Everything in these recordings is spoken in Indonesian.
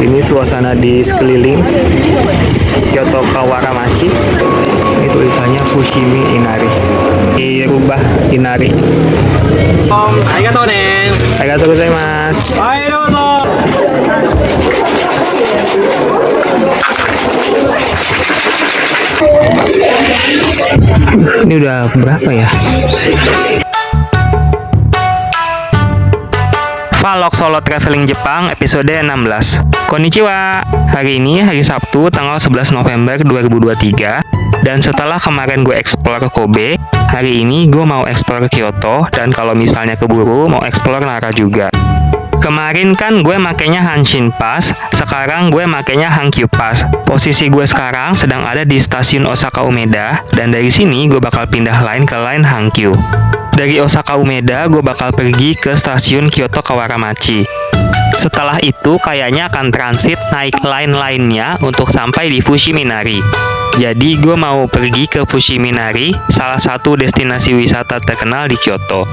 Ini suasana di sekeliling Kyoto Kawaramachi. Ini tulisannya Fushimi Inari. Dirubah Inari. Arigatou ne. Arigatou gozaimasu. Hai, dozo. Ini udah berapa ya? Vlog Solo Traveling Jepang episode 16. Konnichiwa. Hari ini hari Sabtu tanggal 11 November 2023. Dan setelah kemarin gue explore Kobe, hari ini gue mau explore Kyoto, dan kalau misalnya keburu mau explore Nara juga. Kemarin kan gue makainya Hanshin Pass, sekarang gue makainya Hankyu Pass. Posisi gue sekarang sedang ada di stasiun Osaka Umeda, dan dari sini gue bakal pindah line ke line Hankyu. Dari Osaka Umeda, gue bakal pergi ke stasiun Kyoto Kawaramachi. Setelah itu, kayaknya akan transit naik line lainnya untuk sampai di Fushiminari. Jadi, gue mau pergi ke Fushiminari, salah satu destinasi wisata terkenal di Kyoto.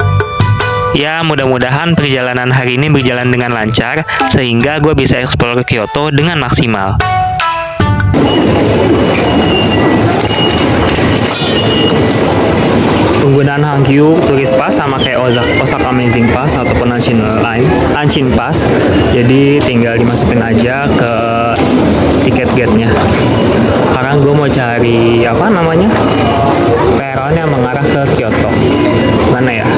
Ya, mudah-mudahan perjalanan hari ini berjalan dengan lancar, sehingga gue bisa eksplor Kyoto dengan maksimal. Penggunaan Hankyu Tourist Pass sama kayak Osaka Amazing Pass ataupun Hanshin Pass. Jadi tinggal dimasukin aja ke tiket gate-nya. Sekarang gue mau cari peron yang mengarah ke Kyoto. Mana ya?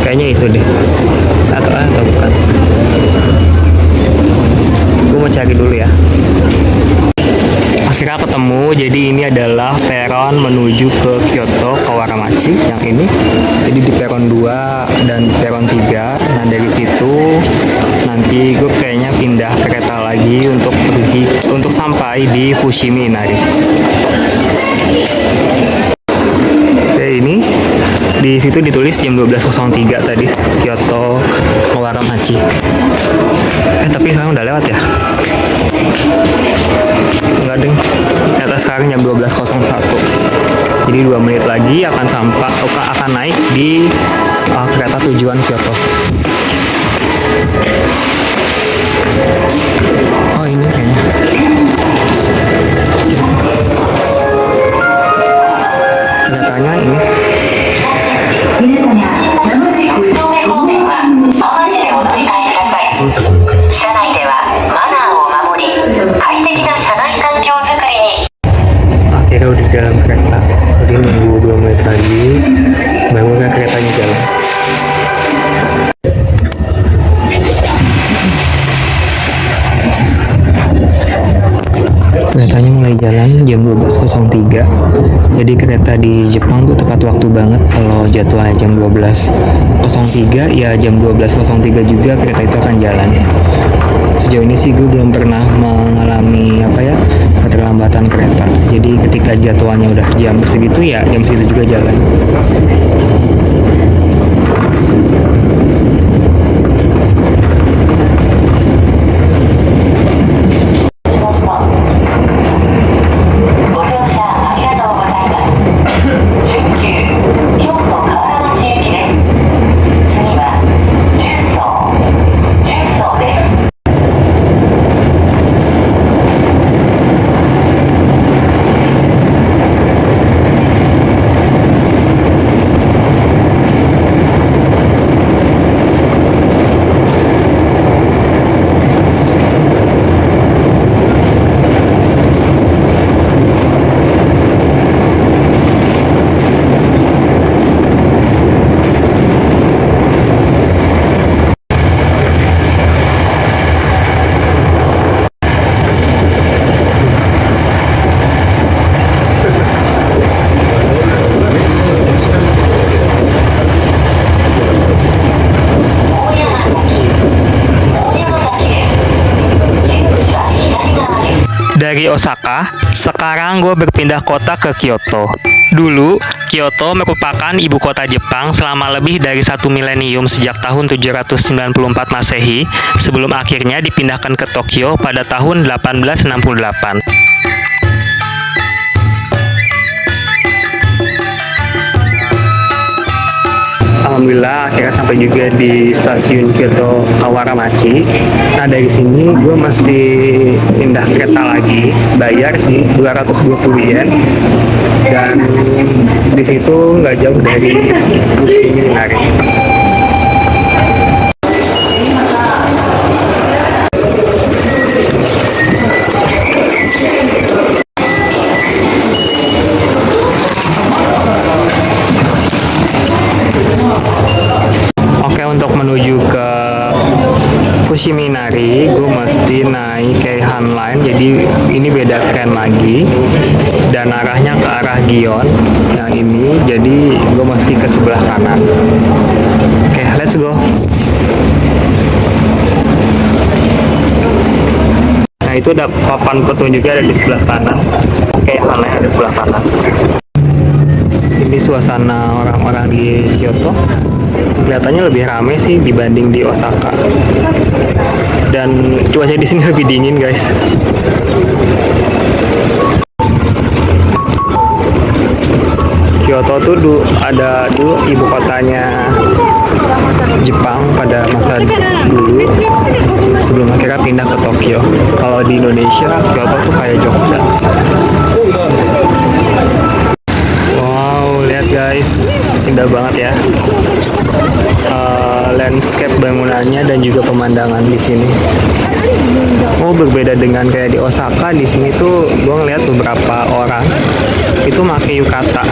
Kayaknya itu deh. Atau bukan. Gue mau cari dulu ya. Akhirnya ketemu, jadi ini adalah peron menuju ke Kyoto Kawaramachi yang ini. Jadi di peron 2 dan peron 3. Nah dari situ nanti gue kayaknya pindah kereta lagi untuk sampai di Fushimi Inari. Oke, ini di situ ditulis jam 12.03 tadi Kyoto Kawaramachi. Tapi sekarang udah lewat ya? Enggak deng, ternyata sekarang jam 12.01. Jadi 2 menit lagi akan naik di kereta tujuan Kyoto. Oh ini kayaknya. Keretanya ini. Akhirnya udah di dalam kereta. Jadi nunggu 2 menit lagi baru kan keretanya jalan. Keretanya mulai jalan jam 12.03. Jadi kereta di Jepang tuh tepat waktu banget. Kalau jadwalnya jam 12.03 ya jam 12.03 juga kereta itu akan jalan. Sejauh ini sih gue belum pernah mengalami keterlambatan kereta. Jadi ketika jadwalnya udah jam segitu ya jam segitu juga jalan. Dari Osaka, sekarang gue berpindah kota ke Kyoto. Dulu, Kyoto merupakan ibu kota Jepang selama lebih dari 1 milenium sejak tahun 794 Masehi, sebelum akhirnya dipindahkan ke Tokyo pada tahun 1868. alhamdulillah akhirnya sampai juga di stasiun Kyoto Kawaramachi. Nah dari sini gue mesti pindah kereta lagi, bayar sih 220 yen, dan di situ nggak jauh dari Minari. Oke, untuk menuju ke Fushiminari, gue mesti naik Keihan Line. Jadi ini beda tren lagi, dan arahnya ke arah Gion yang ini. Jadi gue mesti ke sebelah kanan. Oke, let's go. Nah itu ada papan petunjuknya ada di sebelah kanan. Keihan Line ada di sebelah kanan. Ini suasana orang-orang di Kyoto kelihatannya lebih ramai sih dibanding di Osaka, dan cuaca di sini lebih dingin guys. Kyoto tuh ada dulu ibu kotanya Jepang pada masa dulu sebelum akhirnya pindah ke Tokyo. Kalau di Indonesia Kyoto tuh kayak Jogja. Wow, lihat guys, indah banget ya. Landscape bangunannya dan juga pemandangan di sini. Oh, berbeda dengan kayak di Osaka. Di sini tuh gue ngeliat beberapa orang itu pakai yukata,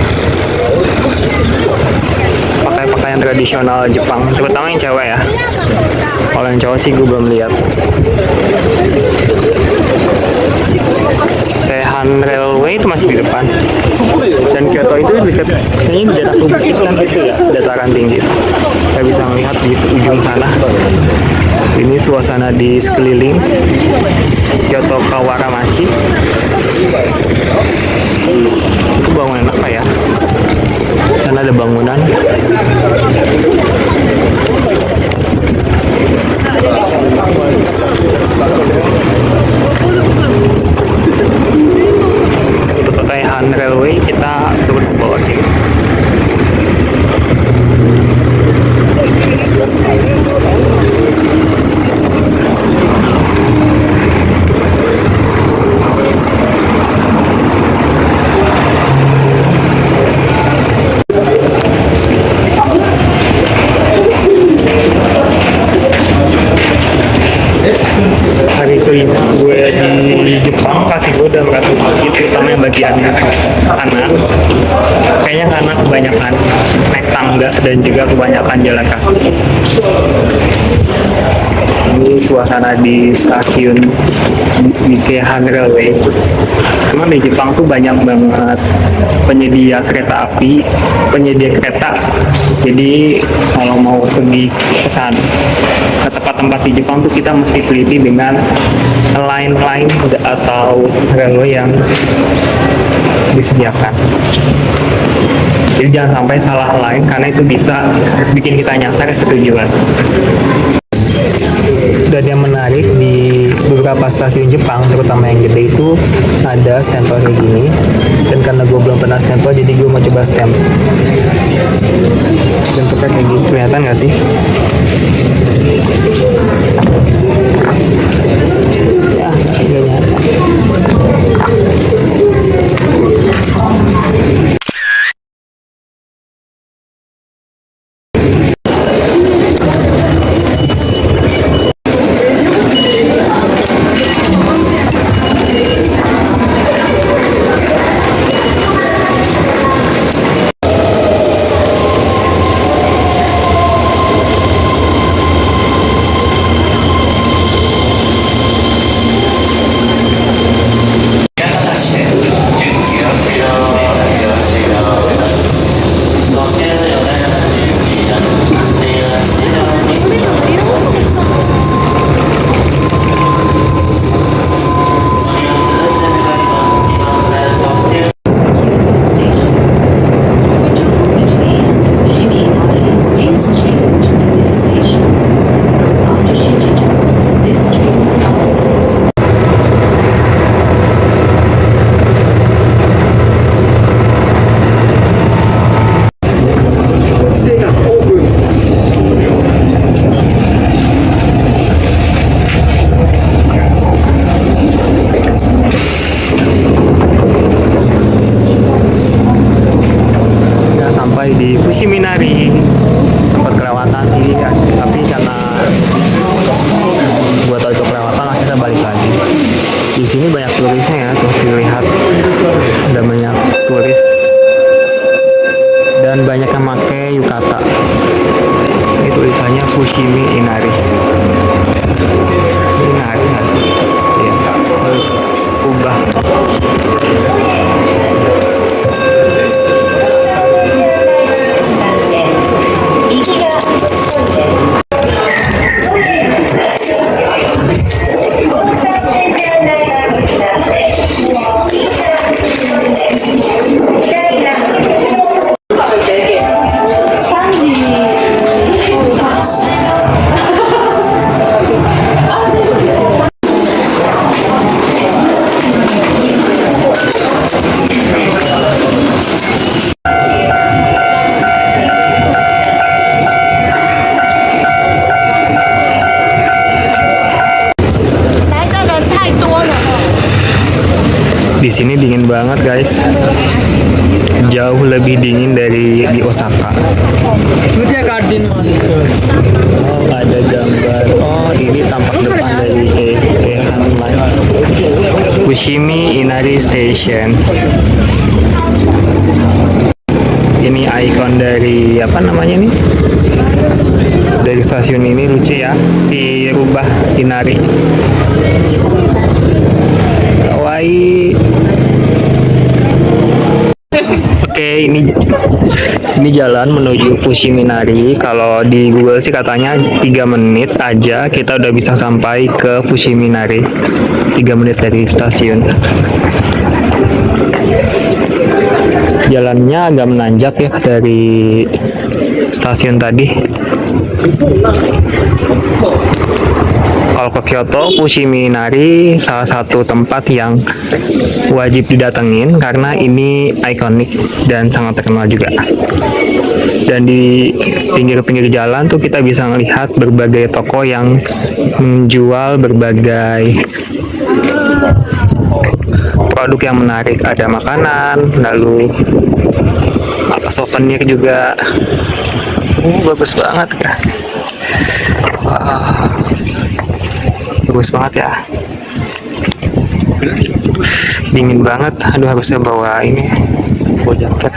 pakai pakaian tradisional Jepang, terutama yang cewek ya. Kalau yang cowok sih gue belum lihat. Keihan Railway itu masih di depan, dan Kyoto itu dekat, kayaknya di daerah bukit kan gitu ya, dataran tinggi. Kita bisa melihat di ujung sana. Ini suasana di sekeliling Kyoto Kawaramachi. Itu bangunan apa ya? Sana ada bangunan. Untuk Keihan Railway kita turun ke bawah sini. Hari kelima gue di Jepang, kaki gue udah merasa sakit, terutama yang bagian kanan. Kayaknya karena kebanyakan naik tangga dan juga kebanyakan jalan kaki. Ini suasana di stasiun di Keihan Railway. Memang di Jepang tuh banyak banget penyedia kereta api, penyedia kereta. Jadi kalau mau pergi ke sana, ke tempat-tempat di Jepang tuh kita mesti teliti dengan line-line atau railway yang disediakan. Jadi jangan sampai salah line, karena itu bisa bikin kita nyasar ke tujuan. Dan yang menarik di beberapa stasiun Jepang, terutama yang gede itu ada stempel kayak gini. Dan karena gue belum pernah stempel, jadi gue mau coba stempel. Bentuknya kayak gini, kelihatan nggak sih? Ya, nggak nyata. Fushiminari. Sempat kelewatan sih ya, tapi karena gua tahu itu kelewatan akhirnya balik lagi. Di sini banyak turisnya ya, tuh dilihat ada banyak turis dan banyak yang pakai yukata. Ini tulisannya Fushimi Inari. Inari nggak sih? Iya, terus ubah. Di sini dingin banget guys, jauh lebih dingin dari di Osaka. Oh, ada gambar. Oh, ini tampak depan dari Hanoi Line. Fushimi Inari Station. Ini ikon dari apa namanya nih? Dari stasiun ini lucu ya, si rubah Inari. Kawaii. Oke, ini jalan menuju Fushiminari. Kalau di Google sih katanya 3 menit aja kita udah bisa sampai ke Fushiminari. 3 menit dari stasiun. Jalannya agak menanjak ya dari stasiun tadi. Kalau ke Kyoto, Fushiminari salah satu tempat yang wajib didatengin karena ini ikonik dan sangat terkenal juga. Dan di pinggir-pinggir jalan tuh kita bisa melihat berbagai toko yang menjual berbagai produk yang menarik. Ada makanan, lalu souvenir juga. Bagus banget kan? Bagus banget ya. Dingin banget. Aduh, harusnya bawa ini, bawa jaket.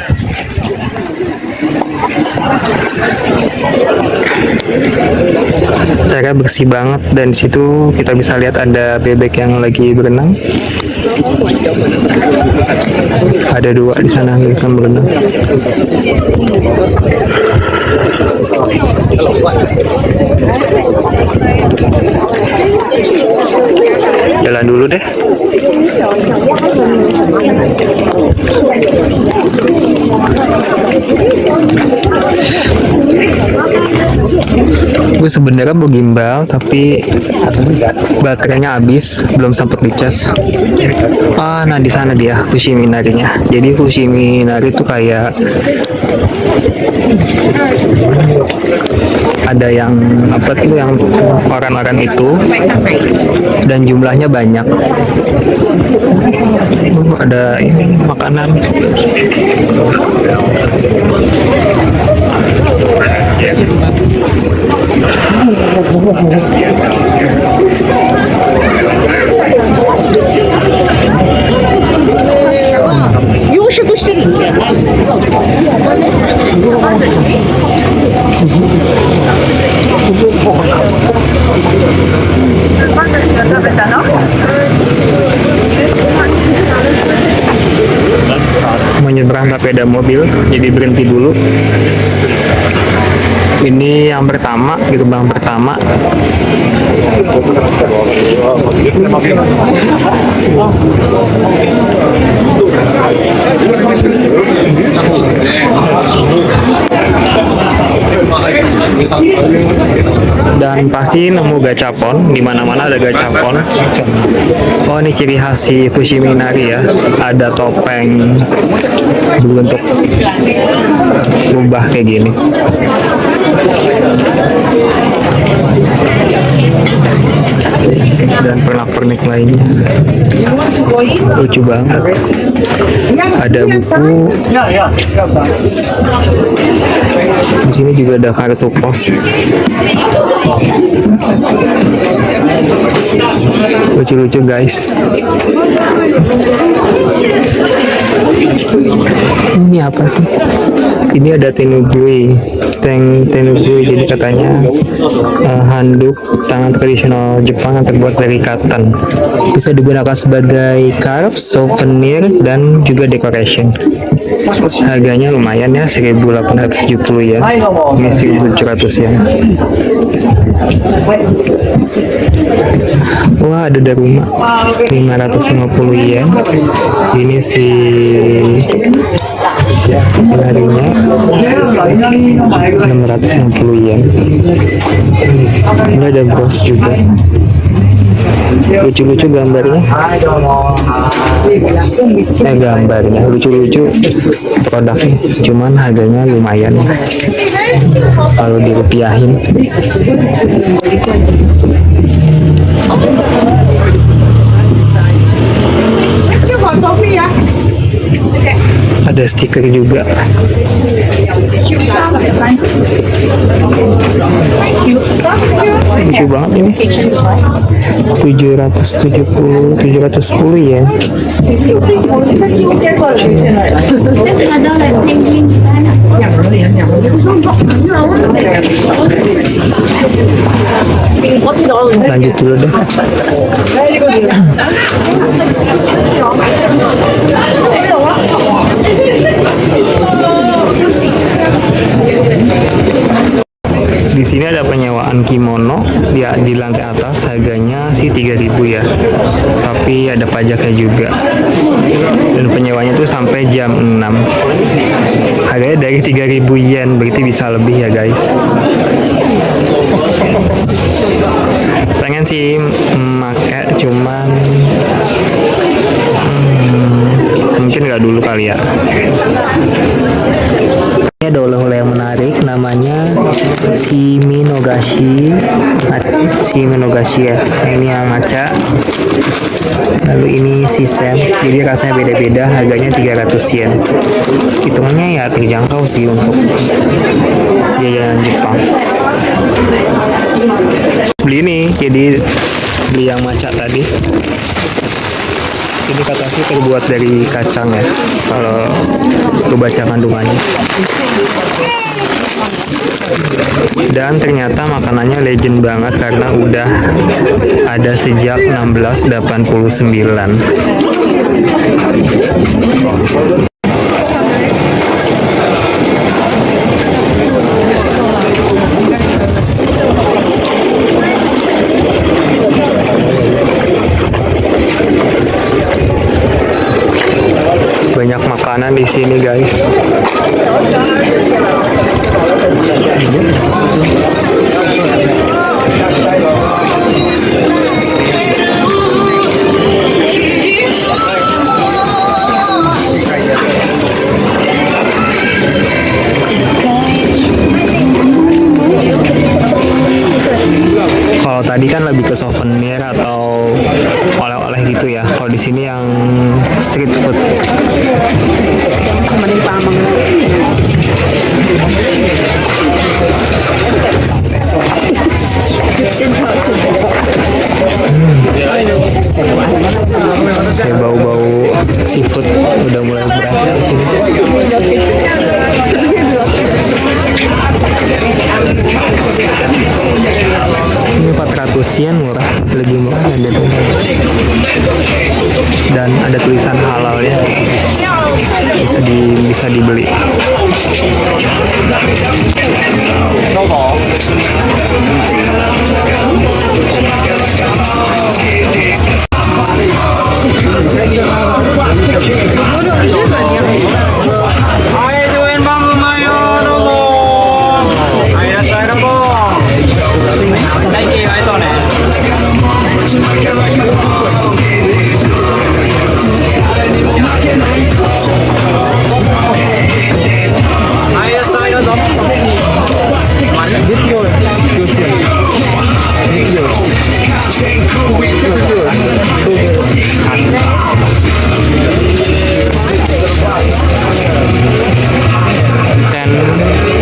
Airnya bersih banget dan di situ kita bisa lihat ada bebek yang lagi berenang. Ada 2 di sana yang berenang. Jalan dulu deh. Gue sebenarnya mau gimbal tapi baterainya habis, belum sempat dicas. Nah di sana dia Fushiminari-nya. Jadi Fushiminari itu kayak ada yang apa tuh, yang orang-orang itu, dan jumlahnya banyak. Ada ini makanan. Mau nyebrang tapi ada mobil, jadi berhenti dulu. Ini yang pertama, gerbang pertama. Dan pasti nemu gacapon, di mana-mana ada gacapon. Oh, ini ciri khas si Fushiminari ya. Ada topeng berbentuk rubah kayak gini. dan pernak-pernik lainnya. Lucu banget. Ada buku. Di sini juga ada kartu pos. Lucu-lucu guys. Ini apa sih? Ini ada tenugui, jadi katanya handuk tangan tradisional Jepang yang terbuat dari katan. Bisa digunakan sebagai carve, souvenir, dan juga decoration. Harganya lumayan ya, 1.870 ya. Ini 1.700 ya. Wah, ada Daruma 550 yen. Ini si harinya 660 yen. Ini ada bros juga. Lucu-lucu gambarnya. Gambarnya lucu-lucu, produknya. Cuman harganya lumayan kalau dirupiahin. Ada stiker juga. Lucu banget ini. 710 ya. Lanjut dulu deh. Di sini ada penyewaan kimono di lantai atas, harganya sih 3.000 ya. Tapi ada pajaknya juga. Dan penyewanya tuh sampai jam 6. Harganya dari 3.000 yen, berarti bisa lebih ya guys. Pengen sih make, cuman mungkin nggak dulu kali ya. Ini ada oleh-oleh yang menarik, namanya Shiminogashi ya. Ini yang ngaca. Lalu ini sisen, jadi rasanya beda-beda, harganya 300 yen. Hitungannya ya terjangkau sih untuk jajanan Jepang. Beli ini, jadi beli yang maca tadi. Ini kata sih terbuat dari kacang ya, kalau gue baca kandungannya. Dan ternyata makanannya legend banget karena udah ada sejak 1689. Banyak makanan di sini guys. Kalau tadi kan lebih ke souvenir atau oleh-oleh gitu ya. Kalau di sini yang street food. Kayak bau-bau seafood udah mulai berasa di sini. Ini 400 yen, murah, lebih murah ada tuh. Dan ada tulisan halalnya, bisa dibeli.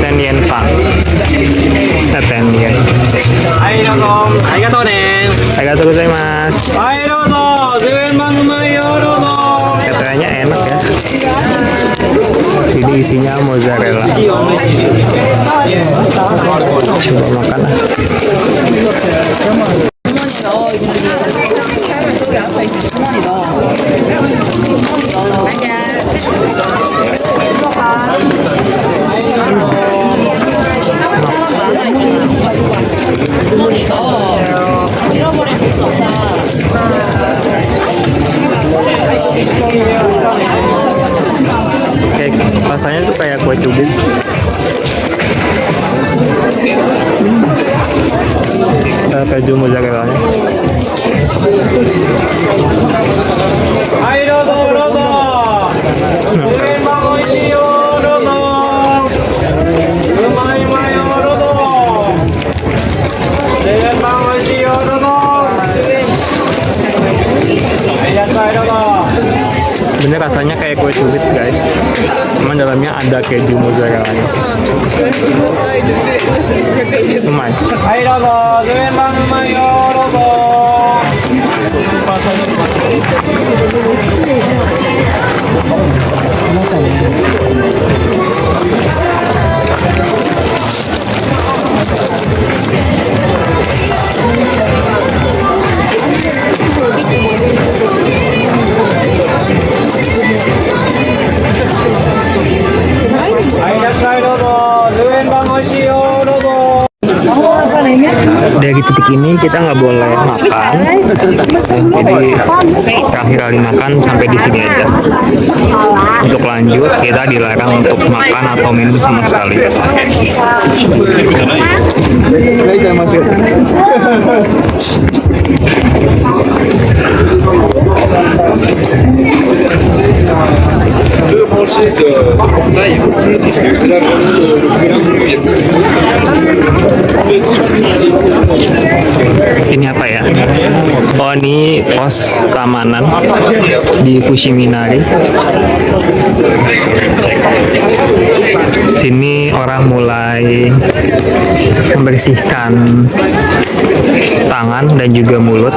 Ten yen pak. 10 yen. はいどうぞありがとうね Arigatou gozaimasu. はいどうぞ10円番の内容どうぞ Katanya enak ya. Ini isinya mozzarella. Coba makan lah. Kayak rasanya tuh kayak kue cubit. Keju mozzarella-nya. はいどうぞどうぞ10円番おいしいよどうぞうまいうまいよどうぞ10円番おいしいよどうぞはいやったいどうぞ Bener rasanya kayak kue cubit guys. Cuman dalamnya ada keju mozzarella-nya. Lumayan. はいどうぞ10円番うまいよどうぞ はいいらっしゃいどうぞ10円番おいしいよどうぞ Dari titik ini kita nggak boleh makan. Jadi terakhir kali makan sampai di sini aja. Untuk lanjut kita dilarang untuk makan atau minum sama sekali. Ini apa ya? Oh, ini pos keamanan di Fushiminari. Sini orang mulai membersihkan tangan dan juga mulut.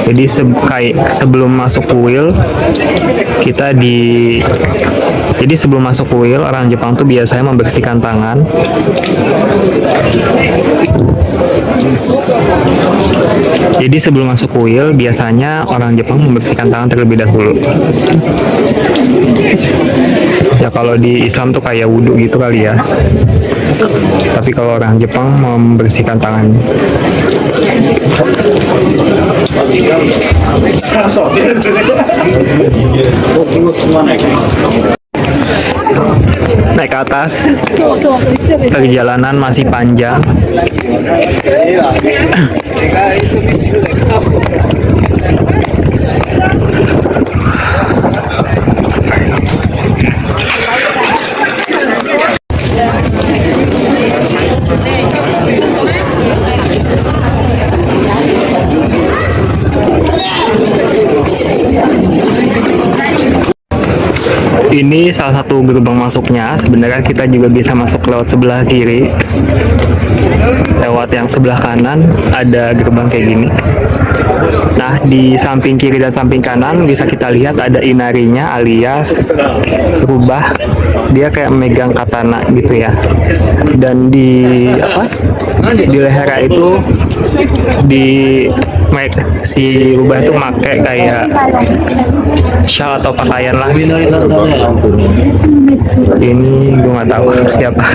Jadi sebelum masuk kuil jadi sebelum masuk kuil orang Jepang tuh biasanya membersihkan tangan. Jadi sebelum masuk kuil biasanya orang Jepang membersihkan tangan terlebih dahulu. Ya kalau di Islam tuh kayak wudhu gitu kali ya. Tapi kalau orang Jepang membersihkan tangan. Naik ke atas, perjalanan masih panjang. Ini salah satu gerbang masuknya. Sebenarnya kita juga bisa masuk lewat sebelah kiri. Lewat yang sebelah kanan ada gerbang kayak gini. Nah, di samping kiri dan samping kanan bisa kita lihat ada inarinya alias rubah. Dia kayak megang katana gitu ya. Dan di lehernya itu si rubah itu make kayak shawl atau pakaian lah. Ini gue nggak tahu siapa.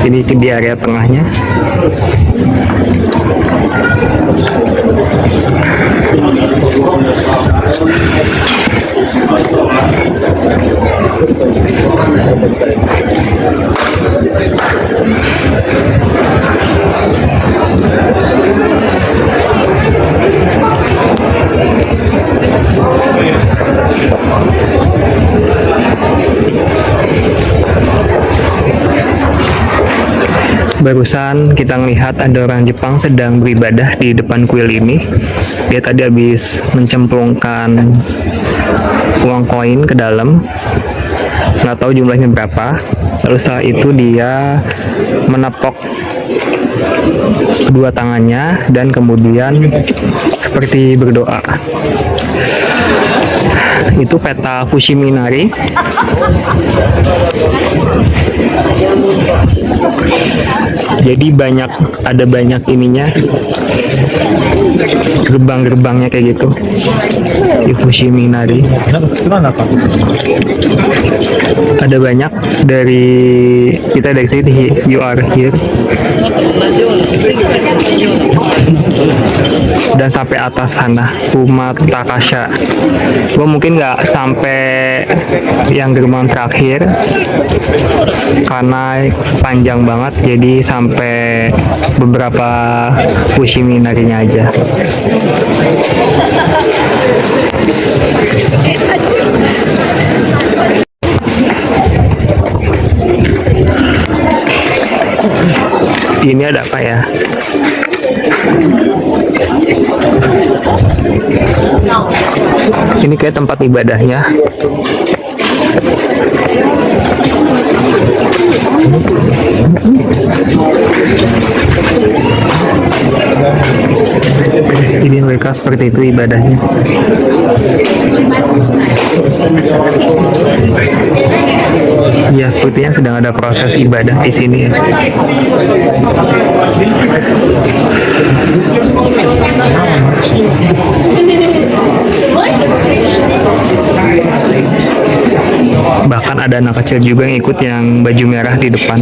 Ini di area tengahnya. Barusan kita melihat ada orang Jepang sedang beribadah di depan kuil ini. Dia tadi habis mencemplungkan uang koin ke dalam, nggak tahu jumlahnya berapa. Lalu setelah itu dia menepok kedua tangannya dan kemudian seperti berdoa. Itu peta Fushimi Inari. Jadi ada banyak ininya, gerbang-gerbangnya kayak gitu di Fushimi Inari. Ada banyak dari kita dari sini, you are here, dan sampai atas sana Umatakasha. Gue mungkin nggak sampai yang gerbang terakhir karena panjang banget, jadi sampai beberapa Fushimi Inari-nya aja. Ini ada apa ya? Ini kayak tempat ibadahnya. Ini mereka seperti itu ibadahnya. Ya, sepertinya sedang ada proses ibadah di sini. Bahkan ada anak kecil juga yang ikut yang baju merah di depan.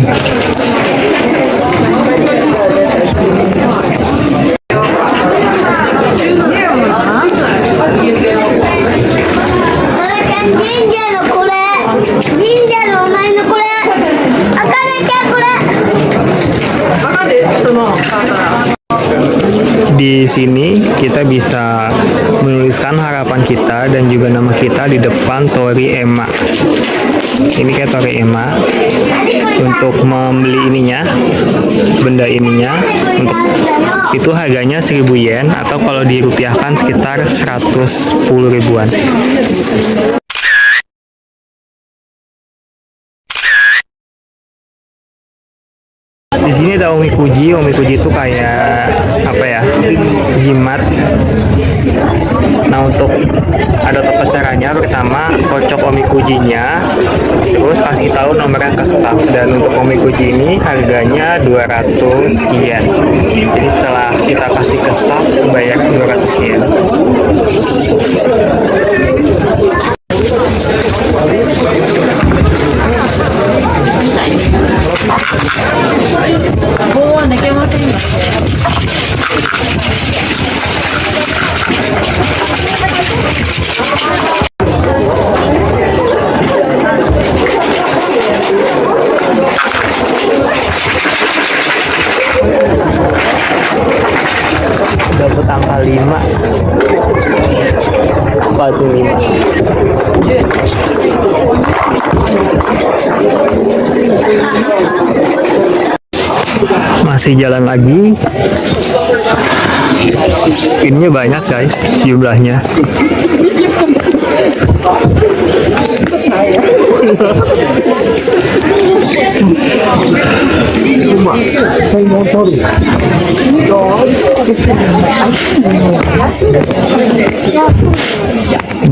Di sini kita bisa menuliskan harapan kita dan juga nama kita di depan Tori Ema. Ini kayak Tori Ema. Untuk membeli ininya, benda ininya, untuk itu harganya 1000 yen atau kalau dirupiahkan sekitar 110 ribuan. Di sini ada omikuji. Omikuji itu kayak apa ya? Jimat. Nah, untuk ada tata caranya, pertama kocok omikujinya, terus kasih tahu nomornya ke staff. Dan untuk omikuji ini harganya 200 yen. Jadi setelah kita kasih ke staff, bayar 200 yen. Dapat angka 5. Apa tuh 5? Masih jalan lagi. Ininya banyak guys, jumlahnya.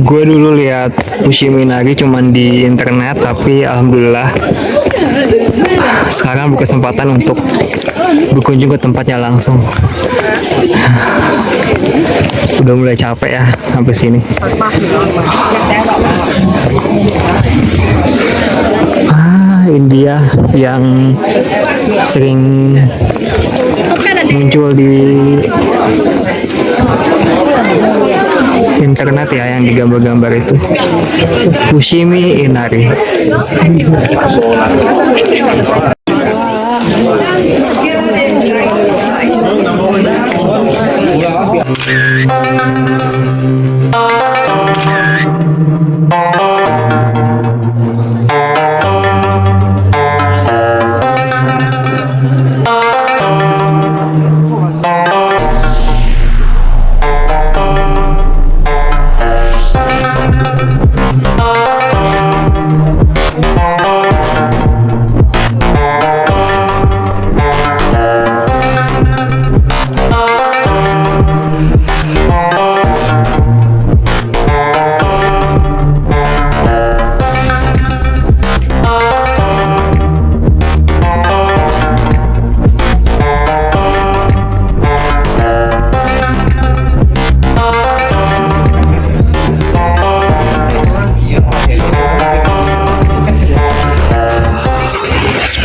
Gue dulu lihat Fushimi Inari cuman di internet, tapi alhamdulillah sekarang berkesempatan untuk berkunjung ke tempatnya langsung. Udah mulai capek ya sampai sini. India yang sering muncul di internet ya, yang digambar-gambar itu Fushimi Inari.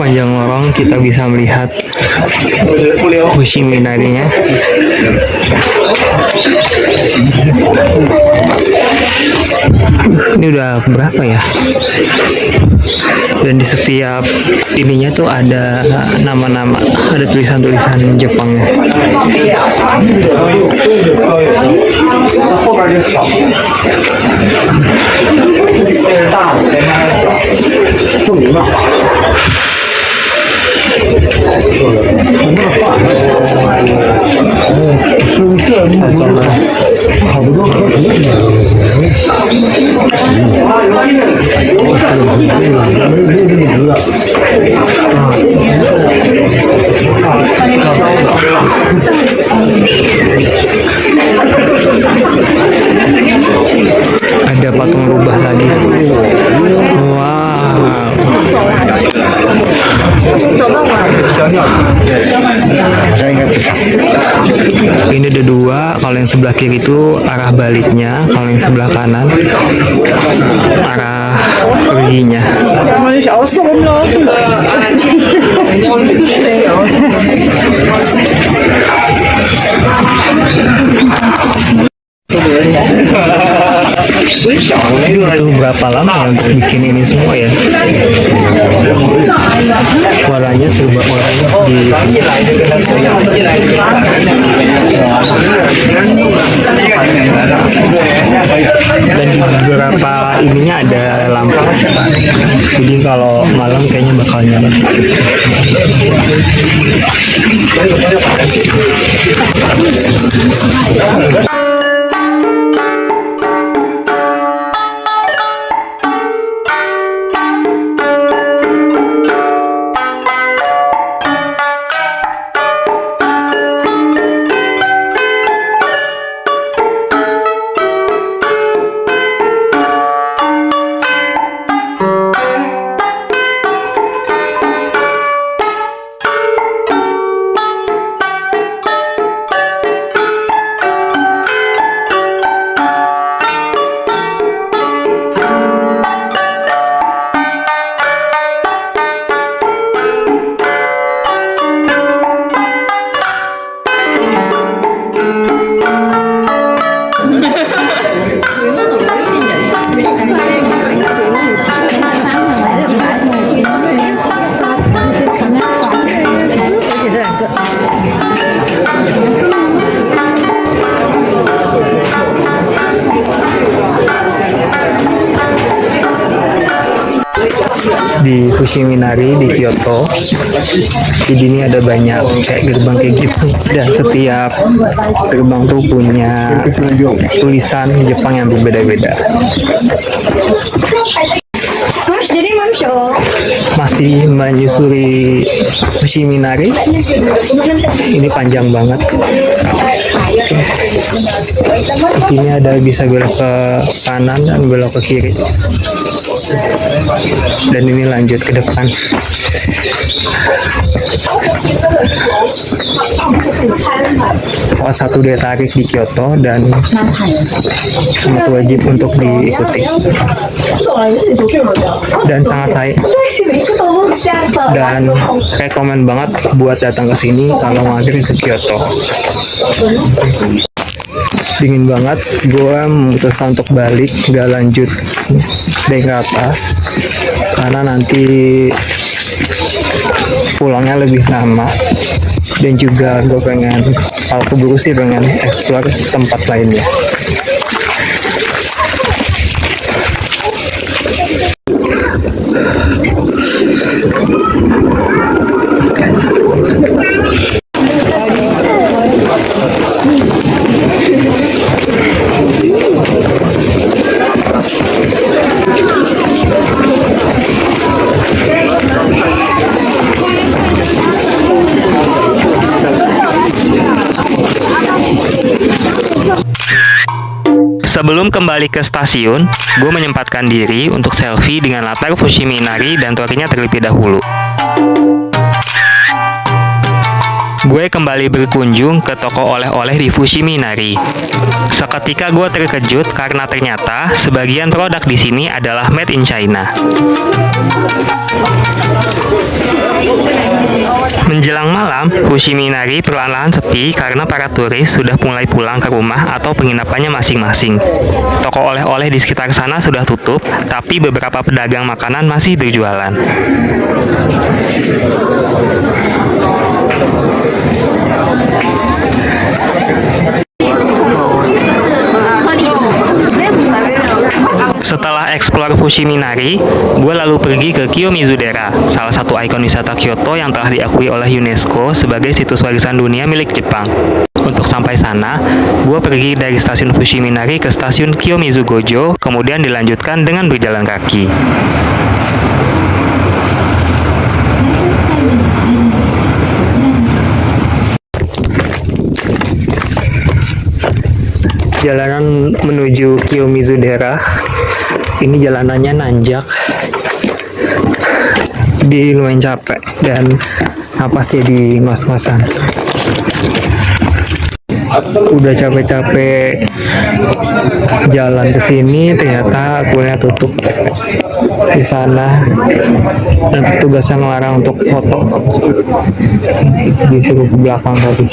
Sepanjang lorong kita bisa melihat Fushimi Inari-nya. Ini udah berapa ya? Dan di setiap ininya tuh ada nama-nama, ada tulisan-tulisan Jepangnya. Ada patung rubah lagi. Wow. Ini ada dua. Kalau yang sebelah kiri itu arah baliknya, kalau yang sebelah kanan arah perginya. Itu berapa lama ya untuk bikin ini semua ya? Warnanya serba warnanya dan di beberapa ininya ada lampu, jadi kalau malam kayaknya bakal nyala. Di Fushimi Inari di Kyoto, di sini ada banyak kayak gerbang kayak gitu, dan setiap gerbang tuh punya tulisan Jepang yang berbeda-beda. Masih menyusuri Fushimi Inari, ini panjang banget. Ini ada bisa belok ke kanan dan belok ke kiri, dan ini lanjut ke depan. Salah satu daya tarik di Kyoto dan sangat wajib untuk diikuti, dan sangat saya dan rekomen banget buat datang ke sini kalau mampir ke Kyoto. Dingin banget, gue memutuskan untuk balik, gak lanjut naik ke atas karena nanti pulangnya lebih lama, dan juga gue pengen, kalau keburu sih pengen explore tempat lainnya. Sebelum kembali ke stasiun, gue menyempatkan diri untuk selfie dengan latar Fushimi Inari dan toinya terlebih dahulu. Gue kembali berkunjung ke toko oleh-oleh di Fushimi Inari. Seketika gue terkejut karena ternyata sebagian produk di sini adalah made in China. Fushimi Inari perlahan-lahan sepi karena para turis sudah mulai pulang ke rumah atau penginapannya masing-masing. Toko oleh-oleh di sekitar sana sudah tutup, tapi beberapa pedagang makanan masih berjualan. Setelah eksplor Fushimi Inari, gue lalu pergi ke Kiyomizu-dera, salah satu ikon wisata Kyoto yang telah diakui oleh UNESCO sebagai situs warisan dunia milik Jepang. Untuk sampai sana, gue pergi dari stasiun Fushimi Inari ke stasiun Kiyomizu Gojo, kemudian dilanjutkan dengan berjalan kaki. Jalanan menuju Kiyomizu-dera, ini jalanannya nanjak, di lumayan capek dan napas jadi ngos-ngosan. Udah capek-capek jalan ke sini, ternyata kuliah tutup di sana dan petugasnya ngelarang untuk foto, disuruh ke belakang tadi.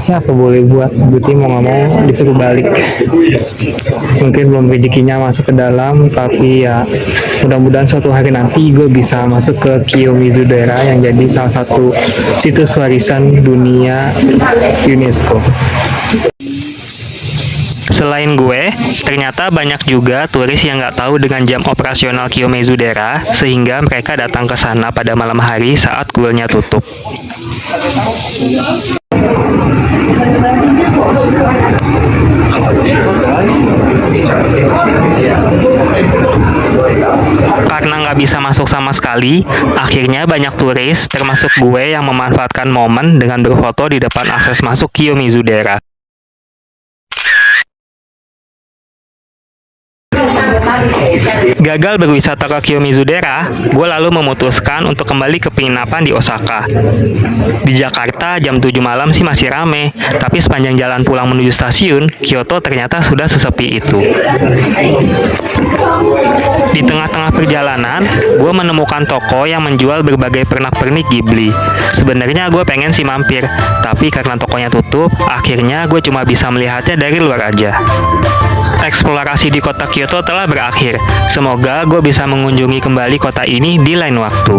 Ya apa boleh buat, berarti mau nggak mau disuruh balik. Mungkin belum rezekinya masuk ke dalam, tapi ya mudah-mudahan suatu hari nanti gue bisa masuk ke Kiyomizu-dera yang jadi salah satu situs warisan dunia UNESCO. Selain gue, ternyata banyak juga turis yang nggak tahu dengan jam operasional Kiyomizu-dera, sehingga mereka datang ke sana pada malam hari saat kuilnya tutup. Karena nggak bisa masuk sama sekali, akhirnya banyak turis, termasuk gue, yang memanfaatkan momen dengan berfoto di depan akses masuk Kiyomizu-dera. Gagal berwisata ke Kiyomizu-dera, gue lalu memutuskan untuk kembali ke penginapan di Osaka. Di Jakarta jam 7 malam sih masih rame, tapi sepanjang jalan pulang menuju stasiun, Kyoto ternyata sudah sesepi itu. Di tengah-tengah perjalanan, gue menemukan toko yang menjual berbagai pernak-pernik Ghibli. Sebenarnya gue pengen sih mampir, tapi karena tokonya tutup, akhirnya gue cuma bisa melihatnya dari luar aja. Eksplorasi di kota Kyoto telah berakhir. Semoga gue bisa mengunjungi kembali kota ini di lain waktu.